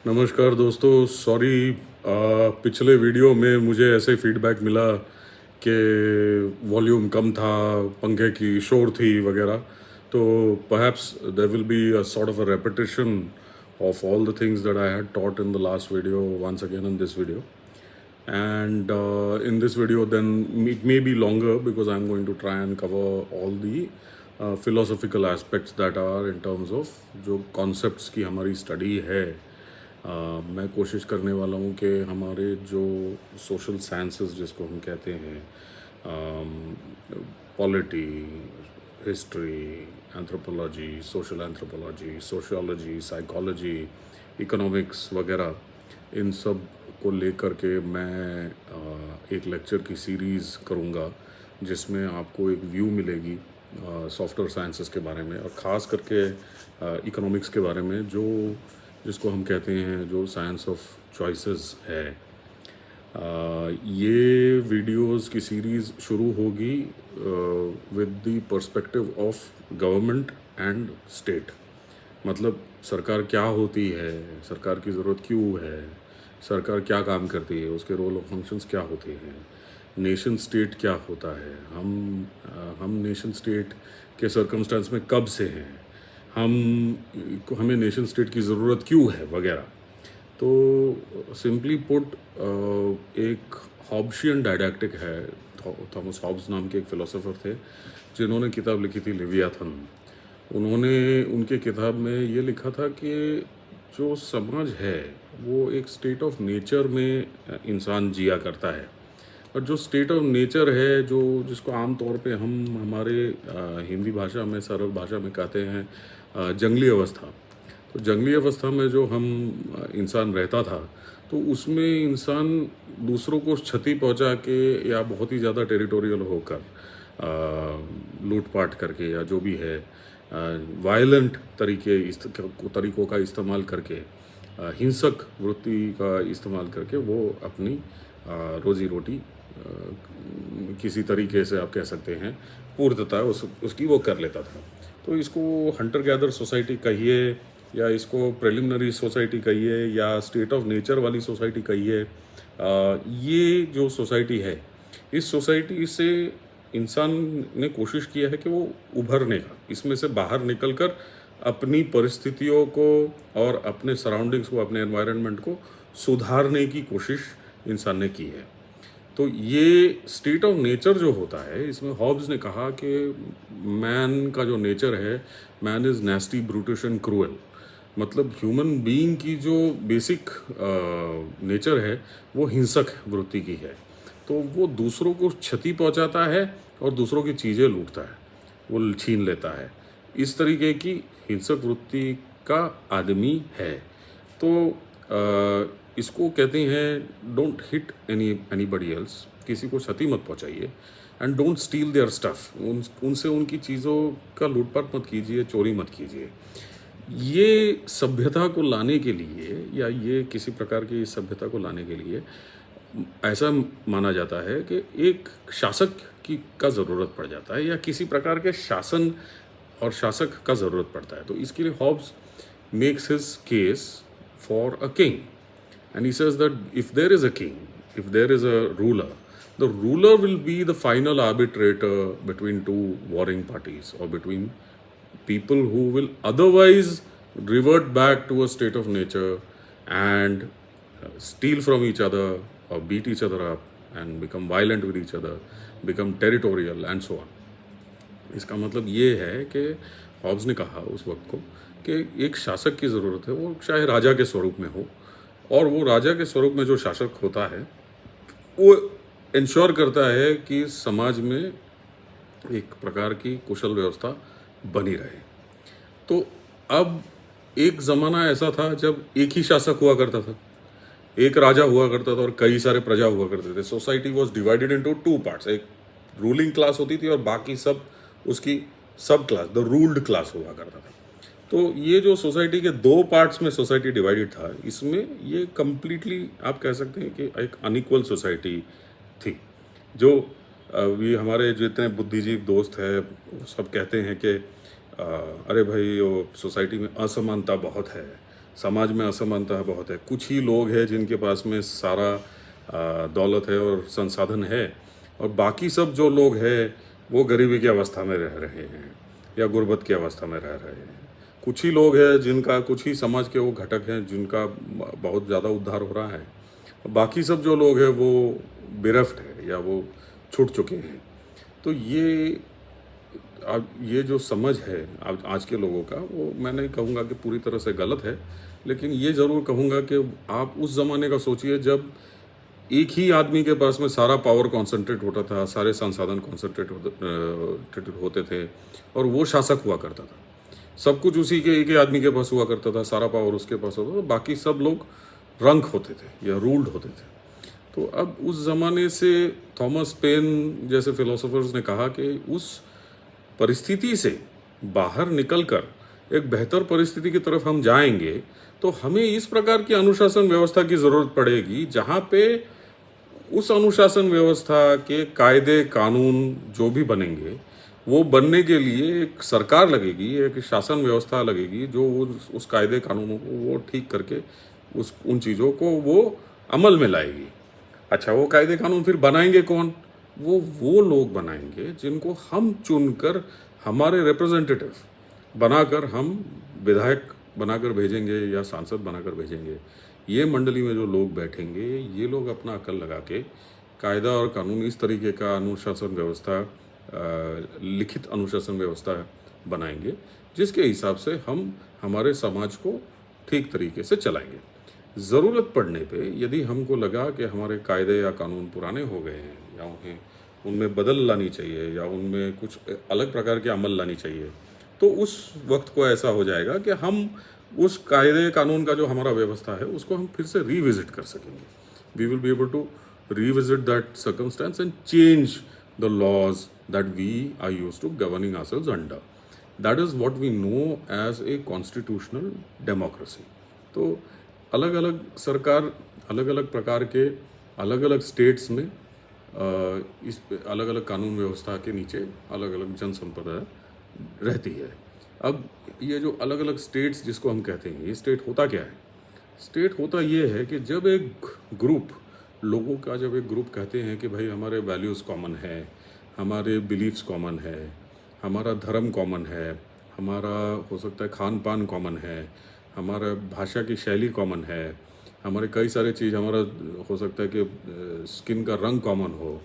नमस्कार दोस्तों, सॉरी पिछले वीडियो में मुझे ऐसे फीडबैक मिला कि वॉल्यूम कम था, पंखे की शोर थी वगैरह। तो perhaps there will be a sort of a repetition of all the things that I had taught in the last video once again in this video. And in this video then it may be longer because I'm going to try and cover all the philosophical aspects that are in terms of जो concepts की हमारी study है। मैं कोशिश करने वाला हूँ कि हमारे जो सोशल साइंसेस जिसको हम कहते हैं, polity, history, anthropology, social anthropology, sociology, psychology, economics वगैरह, इन सब को लेकर के मैं एक लेक्चर की सीरीज़ करूँगा जिसमें आपको एक व्यू मिलेगी सॉफ्टवेयर साइंसेस के बारे में और ख़ास करके इकोनॉमिक्स के बारे में, जो जिसको हम कहते हैं जो साइंस ऑफ चॉइसेस है। ये वीडियोस की सीरीज़ शुरू होगी with the perspective of government and state. मतलब सरकार क्या होती है, सरकार की ज़रूरत क्यों है, सरकार क्या काम करती है, उसके रोल और फंक्शंस क्या होते हैं, नेशन स्टेट क्या होता है, हम नेशन स्टेट के सर्कमस्टेंस में कब से हैं, हमें नेशन स्टेट की ज़रूरत क्यों है वगैरह। तो सिंपली पुट एक हॉब्शियन डायडैक्टिक है। थॉमस हॉब्स नाम के एक फ़िलोसोफर थे जिन्होंने किताब लिखी थी लिवियाथन। उन्होंने उनके किताब में ये लिखा था कि जो समाज है वो एक स्टेट ऑफ नेचर में इंसान जिया करता है, और जो स्टेट ऑफ नेचर है जो जिसको आम तौर पे हम हमारे हिंदी भाषा में सरल भाषा में कहते हैं जंगली अवस्था। तो जंगली अवस्था में जो हम इंसान रहता था तो उसमें इंसान दूसरों को क्षति पहुंचा के या बहुत ही ज़्यादा टेरिटोरियल होकर लूटपाट करके या जो भी है वायलेंट तरीकों का इस्तेमाल करके, हिंसक वृत्ति का इस्तेमाल करके वो अपनी रोज़ी रोटी किसी तरीके से आप कह सकते हैं पूर्तता उसकी वो कर लेता था। तो इसको हंटर गैदर सोसाइटी कहिए या इसको प्रिलिमिनरी सोसाइटी कहिए या स्टेट ऑफ नेचर वाली सोसाइटी कहिए, ये जो सोसाइटी है इस सोसाइटी से इंसान ने कोशिश किया है कि वो उभरने का, इसमें से बाहर निकलकर अपनी परिस्थितियों को और अपने सराउंडिंग्स को, अपने एनवायरनमेंट को सुधारने की कोशिश इंसान ने की है। तो ये स्टेट ऑफ नेचर जो होता है, इसमें हॉब्स ने कहा कि मैन का जो नेचर है, man is नेस्टी, brutish and cruel. मतलब ह्यूमन बीइंग की जो बेसिक नेचर है वो हिंसक वृत्ति की है। तो वो दूसरों को क्षति पहुंचाता है और दूसरों की चीज़ें लूटता है, वो छीन लेता है। इस तरीके की हिंसक वृत्ति का आदमी है। तो इसको कहते हैं डोंट हिट एनीबडी एल्स, किसी को क्षति मत पहुंचाइए, and don't steal their stuff, उनसे उनकी चीज़ों का लूटपाट मत कीजिए, चोरी मत कीजिए। ये सभ्यता को लाने के लिए या ये किसी प्रकार की सभ्यता को लाने के लिए ऐसा माना जाता है कि एक शासक का ज़रूरत पड़ जाता है या किसी प्रकार के शासन और शासक का ज़रूरत पड़ता है। तो इसके लिए Hobbes makes his case for a king and he says that if there is a king, if there is a ruler, the ruler will be the final arbitrator between two warring parties or between people who will otherwise revert back to a state of nature and steal from each other or beat each other up and become violent with each other, become territorial and so on. इसका मतलब ये है कि Hobbs ने कहा उस वक्त को कि एक शासक की ज़रूरत है, वो चाहे राजा के स्वरूप में हो, और वो राजा के स्वरूप में जो शासक होता है वो इंश्योर करता है कि समाज में एक प्रकार की कुशल व्यवस्था बनी रहे। तो अब एक ज़माना ऐसा था जब एक ही शासक हुआ करता था, एक राजा हुआ करता था और कई सारे प्रजा हुआ करते थे। Society was divided into two parts, एक रूलिंग क्लास होती थी और बाकी सब उसकी सब क्लास, द रूल्ड क्लास हुआ करता था। तो ये जो सोसाइटी के दो पार्ट्स में सोसाइटी डिवाइडेड था, इसमें ये कम्प्लीटली आप कह सकते हैं कि एक अनइक्वल सोसाइटी थी। जो ये हमारे जितने बुद्धिजीवी दोस्त हैं वो सब कहते हैं कि अरे भाई वो सोसाइटी में असमानता बहुत है, समाज में असमानता बहुत है। कुछ ही लोग हैं जिनके पास में सारा दौलत है और संसाधन है, और बाकी सब जो लोग हैं वो गरीबी की अवस्था में रह रहे हैं या गुर्बत की अवस्था में रह रहे हैं। कुछ ही लोग हैं जिनका, कुछ ही समाज के वो घटक हैं जिनका बहुत ज़्यादा उद्धार हो रहा है। बाकी सब जो लोग हैं वो बेरफ्ट है या वो छूट चुके हैं। तो अब ये जो समझ है आज आज के लोगों का, वो मैं नहीं कहूँगा कि पूरी तरह से गलत है, लेकिन ये ज़रूर कहूँगा कि आप उस ज़माने का सोचिए जब एक ही आदमी के पास में सारा पावर कॉन्सेंट्रेट होता था, सारे संसाधन कॉन्सेंट्रेट होते थे, और वो शासक हुआ करता था। सब कुछ उसी के एक ही आदमी के पास हुआ करता था, सारा पावर उसके पास होता था, बाकी सब लोग रंक होते थे या रूल्ड होते थे। तो अब उस ज़माने से थॉमस पेन जैसे फिलोसोफर्स ने कहा कि उस परिस्थिति से बाहर निकलकर एक बेहतर परिस्थिति की तरफ हम जाएंगे, तो हमें इस प्रकार की अनुशासन व्यवस्था की ज़रूरत पड़ेगी जहाँ पे उस अनुशासन व्यवस्था के कायदे कानून जो भी बनेंगे, वो बनने के लिए एक सरकार लगेगी, एक शासन व्यवस्था लगेगी जो उस कायदे कानूनों को वो ठीक करके उन चीज़ों को वो अमल में लाएगी। अच्छा, वो कायदे कानून फिर बनाएंगे कौन? वो लोग बनाएंगे जिनको हम चुनकर, हमारे रिप्रेजेंटेटिव बनाकर, हम विधायक बनाकर भेजेंगे या सांसद बनाकर भेजेंगे। ये मंडली में जो लोग बैठेंगे, ये लोग अपना अक्ल लगा के कायदा और कानून, इस तरीके का अनुशासन व्यवस्था, लिखित अनुशासन व्यवस्था बनाएंगे जिसके हिसाब से हम हमारे समाज को ठीक तरीके से चलाएंगे। ज़रूरत पड़ने पे यदि हमको लगा कि हमारे कायदे या कानून पुराने हो गए हैं या उनमें बदल लानी चाहिए या उनमें कुछ अलग प्रकार के अमल लानी चाहिए, तो उस वक्त को ऐसा हो जाएगा कि हम उस कायदे कानून का जो हमारा व्यवस्था है उसको हम फिर से रिविजिट कर सकेंगे। We will be able to revisit that circumstance and change the laws that we are used to governing ourselves under. That is what we know as a constitutional democracy. तो अलग अलग सरकार, अलग अलग प्रकार के, अलग अलग स्टेट्स में इस अलग अलग कानून व्यवस्था के नीचे अलग अलग जन संपदा रहती है। अब ये जो अलग अलग स्टेट्स जिसको हम कहते हैं, ये स्टेट होता क्या है? स्टेट होता ये है कि जब एक ग्रुप लोगों का, जब एक ग्रुप कहते हैं कि भाई हमारे वैल्यूज़ कॉमन है, हमारे बिलीफ्स कॉमन है, हमारा धर्म कॉमन है, हमारा हो सकता है खान पान कॉमन है, हमारा भाषा की शैली कॉमन है, हमारे कई सारे चीज़, हमारा हो सकता है कि स्किन का रंग कॉमन हो,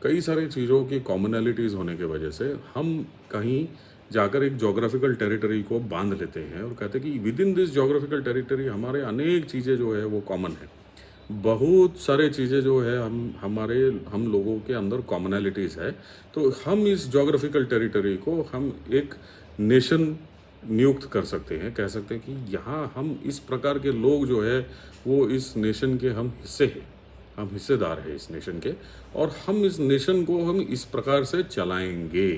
कई सारी चीज़ों की कॉमनैलिटीज़ होने की वजह से हम कहीं जाकर एक जोग्राफिकल टेरिटरी को बांध लेते हैं और कहते हैं कि with in this geographical territory हमारे अनेक चीज़ें जो है वो कॉमन है। बहुत सारे चीज़ें जो है हम लोगों के अंदर कॉमनैलिटीज़ है। तो हम इस जोग्राफिकल टेरिटरी को हम एक नेशन नियुक्त कर सकते हैं, कह सकते हैं कि यहाँ हम इस प्रकार के लोग जो है वो इस नेशन के हम हिस्से हैं, हम हिस्सेदार हैं इस नेशन के, और हम इस नेशन को हम इस प्रकार से चलाएंगे,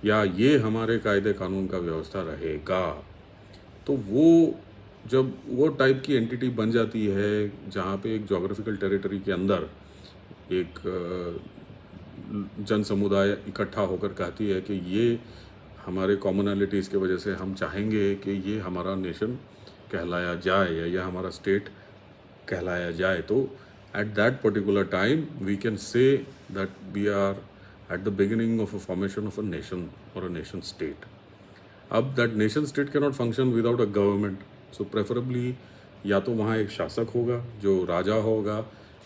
या ये हमारे कायदे कानून का व्यवस्था रहेगा। तो वो जब वो टाइप की एंटिटी बन जाती है जहाँ पे एक जोग्राफिकल टेरिटरी के अंदर एक जन समुदाय इकट्ठा होकर कहती है कि ये हमारे कॉमनैलिटीज़ की वजह से हम चाहेंगे कि ये हमारा नेशन कहलाया जाए या यह हमारा स्टेट कहलाया जाए, तो at that particular time we can say that we are at the beginning of a formation of a nation or a nation state. अब that nation state cannot function without a government. So preferably या तो वहाँ एक शासक होगा जो राजा होगा,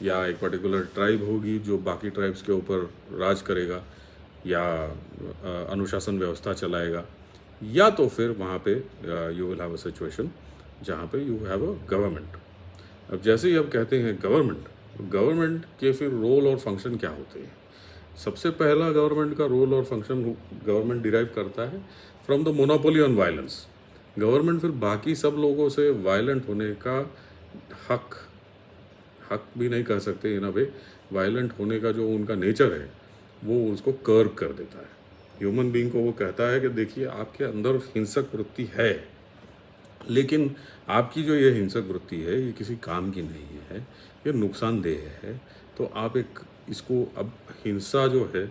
या एक पर्टिकुलर ट्राइब होगी जो बाकी ट्राइब्स के ऊपर राज करेगा या अनुशासन व्यवस्था चलाएगा, या तो फिर वहाँ पे you will have a situation जहाँ पे यू हैव अ गवर्नमेंट। अब जैसे ही अब कहते हैं गवर्नमेंट के फिर रोल और फंक्शन क्या होते हैं? सबसे पहला गवर्नमेंट का रोल और फंक्शन गवर्नमेंट डिराइव करता है from the monopoly on violence. Government फिर बाकी सब लोगों से वायलेंट होने का हक भी नहीं कह सकते, इन अ वे वायलेंट होने का जो उनका नेचर है वो उसको कर्ब कर देता है। ह्यूमन बीइंग को वो कहता है कि देखिए आपके अंदर हिंसक वृत्ति है, लेकिन आपकी जो ये हिंसक वृत्ति है ये किसी काम की नहीं है, ये नुकसानदेह है। तो आप इसको, अब हिंसा जो है,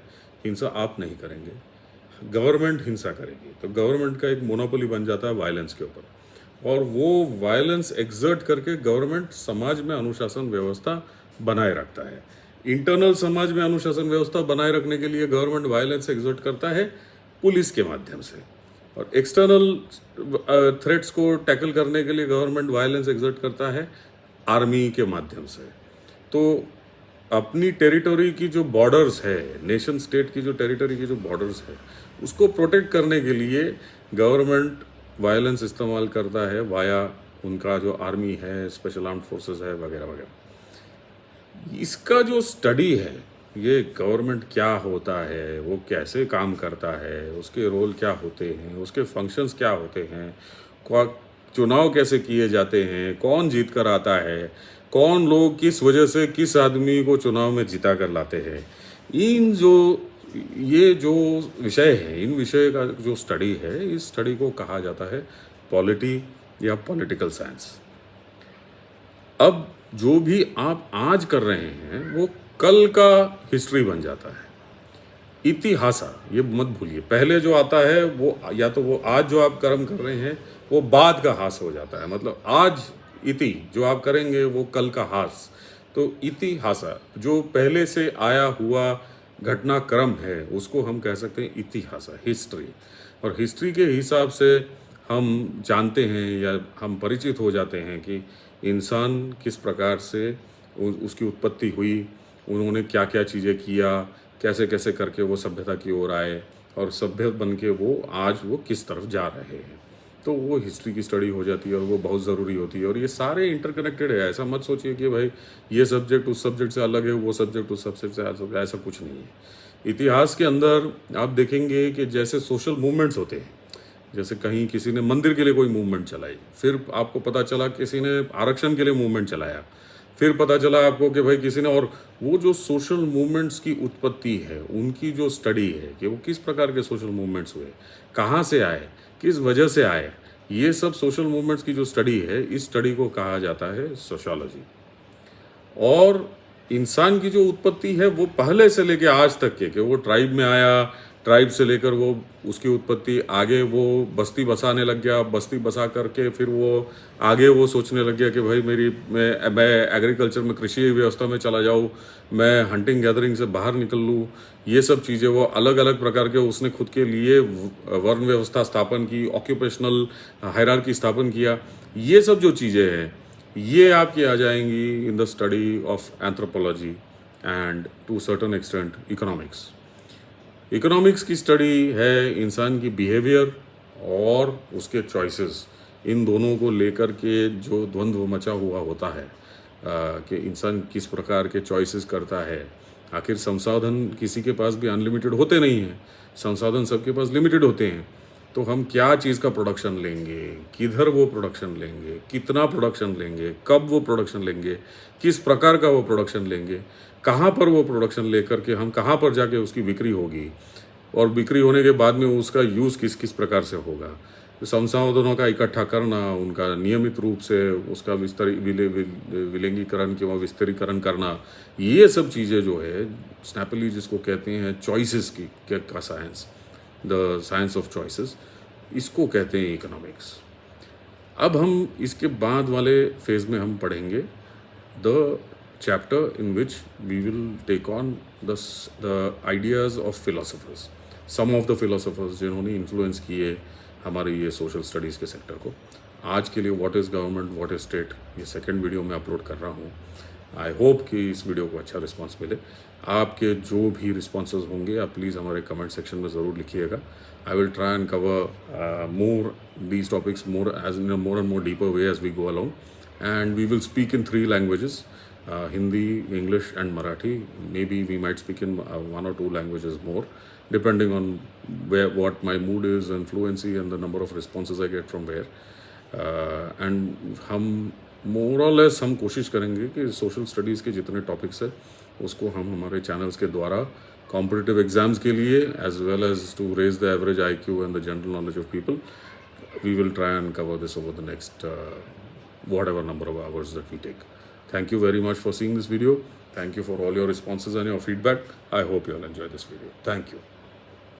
हिंसा आप नहीं करेंगे, गवर्नमेंट हिंसा करेगी, तो गवर्नमेंट का एक मोनोपोली बन जाता है वायलेंस के ऊपर। और वो वायलेंस एक्सर्ट करके गवर्नमेंट समाज में अनुशासन व्यवस्था बनाए रखता है। इंटरनल समाज में अनुशासन व्यवस्था बनाए रखने के लिए गवर्नमेंट वायलेंस एक्सर्ट करता है पुलिस के माध्यम से, और एक्सटर्नल थ्रेट्स को टैकल करने के लिए गवर्नमेंट वायलेंस एक्सर्ट करता है आर्मी के माध्यम से। तो अपनी टेरिटरी की जो बॉर्डर्स है, नेशन स्टेट की जो टेरिटरी की जो बॉर्डर्स है, उसको प्रोटेक्ट करने के लिए गवर्नमेंट वायलेंस इस्तेमाल करता है वाया उनका जो आर्मी है, स्पेशल आर्म्ड फोर्सेस है, वगैरह वगैरह। इसका जो स्टडी है, ये गवर्नमेंट क्या होता है, वो कैसे काम करता है, उसके रोल क्या होते हैं, उसके फंक्शंस क्या होते हैं, चुनाव कैसे किए जाते हैं, कौन जीत कर आता है, कौन लोग किस वजह से किस आदमी को चुनाव में जिता कर लाते हैं, ये जो विषय है, इन विषय का जो स्टडी है, इस स्टडी को कहा जाता है पॉलिटी या पॉलिटिकल साइंस। अब जो भी आप आज कर रहे हैं वो कल का हिस्ट्री बन जाता है। इतिहासा ये मत भूलिए, पहले जो आता है वो या तो वो आज जो आप कर्म कर रहे हैं वो बाद का हास हो जाता है। मतलब आज इति जो आप करेंगे वो कल का हास। तो इतिहासा जो पहले से आया हुआ घटनाक्रम है उसको हम कह सकते हैं इतिहासा, हिस्ट्री। और हिस्ट्री के हिसाब से हम जानते हैं या हम परिचित हो जाते हैं कि इंसान किस प्रकार से उसकी उत्पत्ति हुई, उन्होंने क्या क्या चीज़ें किया, कैसे कैसे करके वो सभ्यता की ओर आए, और सभ्य बन के वो आज वो किस तरफ जा रहे हैं। तो वो हिस्ट्री की स्टडी हो जाती है और वो बहुत ज़रूरी होती है। और ये सारे इंटरकनेक्टेड है। ऐसा मत सोचिए कि भाई ये सब्जेक्ट उस सब्जेक्ट से अलग है, वो सब्जेक्ट उस सब्जेक्ट से अलग है, ऐसा कुछ नहीं है। इतिहास के अंदर आप देखेंगे कि जैसे सोशल मूवमेंट्स होते हैं, जैसे कहीं किसी ने मंदिर के लिए कोई मूवमेंट चलाई, फिर आपको पता चला किसी ने आरक्षण के लिए मूवमेंट चलाया, फिर पता चला आपको कि भाई किसी ने, और वो जो सोशल मूवमेंट्स की उत्पत्ति है, उनकी जो स्टडी है कि वो किस प्रकार के सोशल मूवमेंट्स हुए, कहाँ से आए, किस वजह से आए, ये सब सोशल मूवमेंट्स की जो स्टडी है, इस स्टडी को कहा जाता है सोशियोलॉजी। और इंसान की जो उत्पत्ति है वो पहले से लेके आज तक के, कि वो ट्राइब में आया, ट्राइब से लेकर वो उसकी उत्पत्ति आगे वो बस्ती बसाने लग गया, बस्ती बसा करके फिर वो आगे वो सोचने लग गया कि भाई मैं एग्रीकल्चर में, कृषि व्यवस्था में चला जाऊँ, मैं हंटिंग गैदरिंग से बाहर निकल लूँ। ये सब चीज़ें वो अलग अलग प्रकार के उसने खुद के लिए वर्ण व्यवस्था स्थापन की, ऑक्यूपेशनल हायरार्की स्थापन किया। ये सब जो चीज़ें हैं ये आपकी आ जाएंगी in the study of anthropology and to certain extent economics. Economics की स्टडी है इंसान की बिहेवियर और उसके चॉइसेस, इन दोनों को लेकर के जो द्वंद्व मचा हुआ होता है कि इंसान किस प्रकार के चॉइसेस करता है। आखिर संसाधन किसी के पास भी अनलिमिटेड होते नहीं हैं, संसाधन सबके पास लिमिटेड होते हैं। तो हम क्या चीज़ का प्रोडक्शन लेंगे, किधर वो प्रोडक्शन लेंगे, कितना प्रोडक्शन लेंगे, कब वो प्रोडक्शन लेंगे, किस प्रकार का वो प्रोडक्शन लेंगे, कहाँ पर वो प्रोडक्शन लेकर के हम कहाँ पर जाके उसकी बिक्री होगी, और बिक्री होने के बाद में उसका यूज़ किस किस प्रकार से होगा। संसाधनों का इकट्ठा करना, उनका नियमित रूप से उसका विलेंगीकरण किंवा विस्तारीकरण करना, ये सब चीज़ें जो है स्नैपली जिसको कहते हैं चॉइसेस का science, the science of choices, इसको कहते हैं इकोनॉमिक्स। अब हम इसके बाद वाले फेज में हम पढ़ेंगे the chapter in which we will take on the ideas of philosophers, some of the philosophers जिन्होंने इन्फ्लुएंस किए हमारे ये सोशल स्टडीज़ के सेक्टर को। आज के लिए what is government, what is state, ये सेकंड वीडियो में अपलोड कर रहा हूँ। आई होप कि इस वीडियो को अच्छा रिस्पांस मिले। आपके जो भी रिस्पॉन्सेज होंगे आप प्लीज़ हमारे कमेंट सेक्शन में ज़रूर लिखिएगा। I will try and cover more these topics more and more deeper way as we go along, and we will speak in 3 languages, Hindi, English and Marathi. Maybe we might speak in 1 or 2 languages more, depending on what my mood is and fluency and the number of responses I get from where. And हम more or less हम कोशिश करेंगे कि social studies के जितने topics है उसको हम हमारे चैनल्स के द्वारा कॉम्पिटिटिव एग्जाम्स के लिए as well as to raise the average IQ and the general knowledge of people, we will try and cover this over the next whatever number of hours that we take. Thank you very much for seeing this video. Thank you for all your responses and your feedback. I hope you all enjoy this video. Thank you.